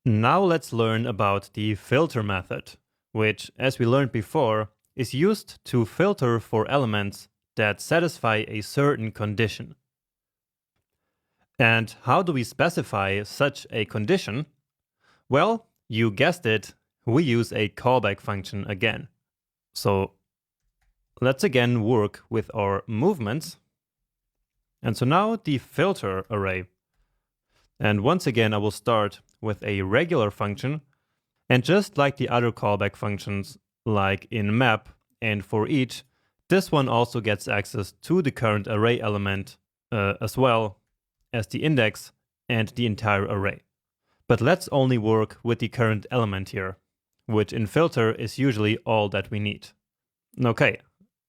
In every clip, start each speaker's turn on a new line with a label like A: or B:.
A: Now let's learn about the filter method, which, as we learned before, is used to filter for elements that satisfy a certain condition. And how do we specify such a condition? Well, you guessed it, we use a callback function again. So let's again work with our movements. And so now the filter array. And once again, I will start with a regular function. And just like the other callback functions, like in map and for each, this one also gets access to the current array element as well as the index and the entire array. But let's only work with the current element here, which in filter is usually all that we need. Okay,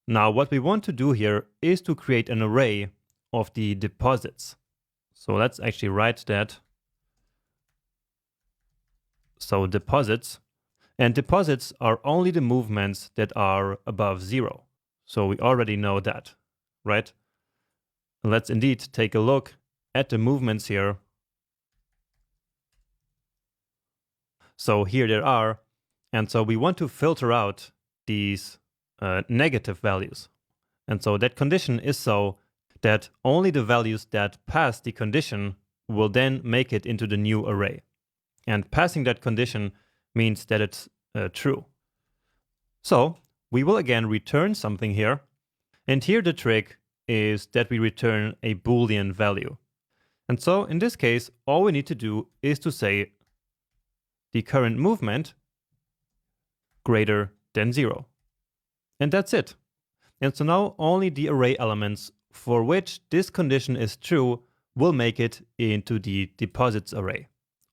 A: now what we want to do here is to create an array of the deposits. So let's actually write that. So deposits, and deposits are only the movements that are above 0. So we already know that, right? Let's indeed take a look at the movements here. So here there are, and so we want to filter out these negative values. And so that condition is so that only the values that pass the condition will then make it into the new array. And passing that condition means that it's true. So we will again return something here. And here the trick is that we return a Boolean value. And so in this case, all we need to do is to say the current movement greater than 0. And that's it. And so now only the array elements for which this condition is true will make it into the deposits array.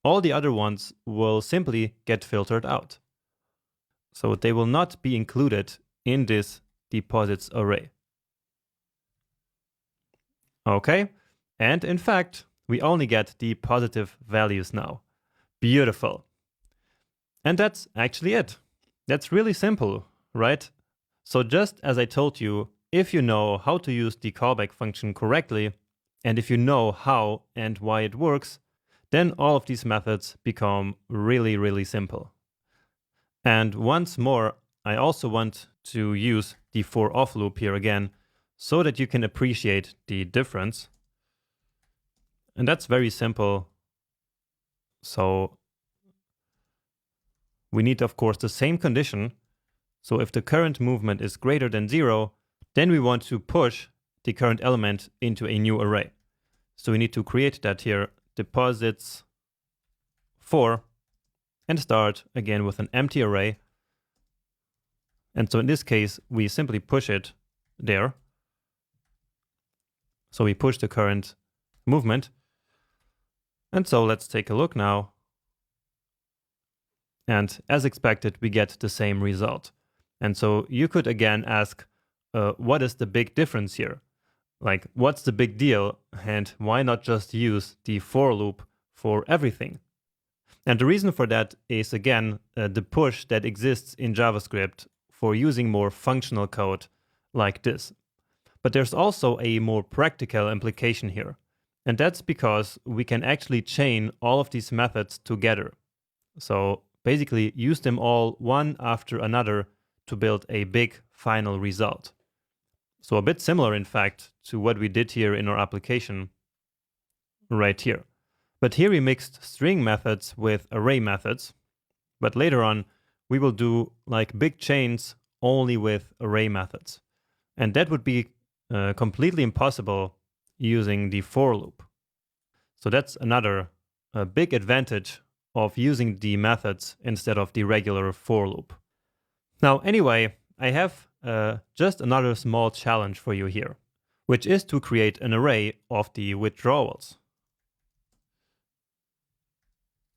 A: All the other ones will simply get filtered out. So they will not be included in this deposits array. Okay, and in fact, we only get the positive values now. Beautiful. And that's actually it. That's really simple, right? So just as I told you, if you know how to use the callback function correctly, and if you know how and why it works, then all of these methods become really, really simple. And once more, I also want to use the for off loop here again, so that you can appreciate the difference. And that's very simple. So we need, of course, the same condition. So if the current movement is greater than 0, then we want to push the current element into a new array. So we need to create that here, deposits for, and start again with an empty array. And so in this case, we simply push it there. So we push the current movement. And so let's take a look now. And as expected, we get the same result. And so you could again ask, what is the big difference here? Like, what's the big deal? And why not just use the for loop for everything? And the reason for that is, again, the push that exists in JavaScript for using more functional code like this. But there's also a more practical implication here. And that's because we can actually chain all of these methods together. So basically use them all one after another to build a big final result. So a bit similar, in fact, to what we did here in our application right here. But here we mixed string methods with array methods. But later on, we will do like big chains only with array methods. And that would be completely impossible using the for loop. So that's another big advantage of using the methods instead of the regular for loop. Now, anyway, I have just another small challenge for you here, which is to create an array of the withdrawals.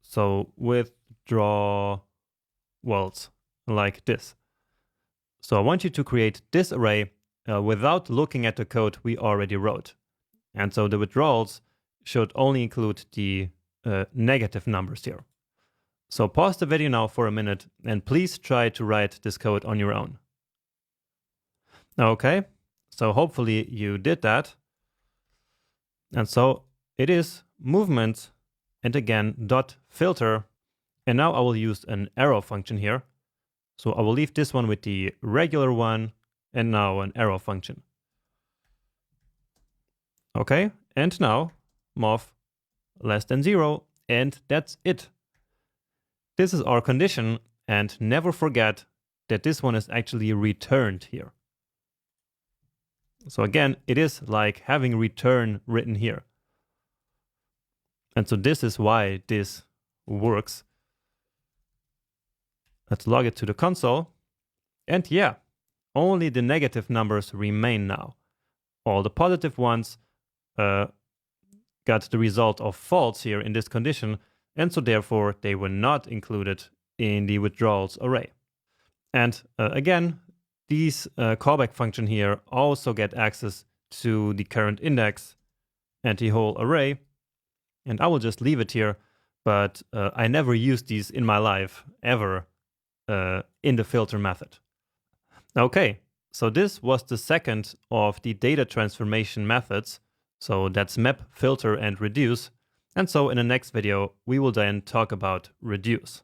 A: So withdrawals like this. So I want you to create this array without looking at the code we already wrote. And so the withdrawals should only include the negative numbers here. So pause the video now for a minute and please try to write this code on your own. Okay, so hopefully you did that. And so it is movement and again dot filter And now I will use an arrow function here. So I will leave this one with the regular one, and now an arrow function. Okay, and now mof less than 0, and that's it. This is our condition, and never forget that this one is actually returned here. So again, it is like having return written here. And so this is why this works. Let's log it to the console. And yeah, only the negative numbers remain now. All the positive ones got the result of false here in this condition, and so therefore they were not included in the withdrawals array. And again, these callback function here also get access to the current index and the whole array. And I will just leave it here, but I never used these in my life ever in the filter method. Okay, so this was the second of the data transformation methods. So that's map, filter, and reduce. And so in the next video, we will then talk about reduce.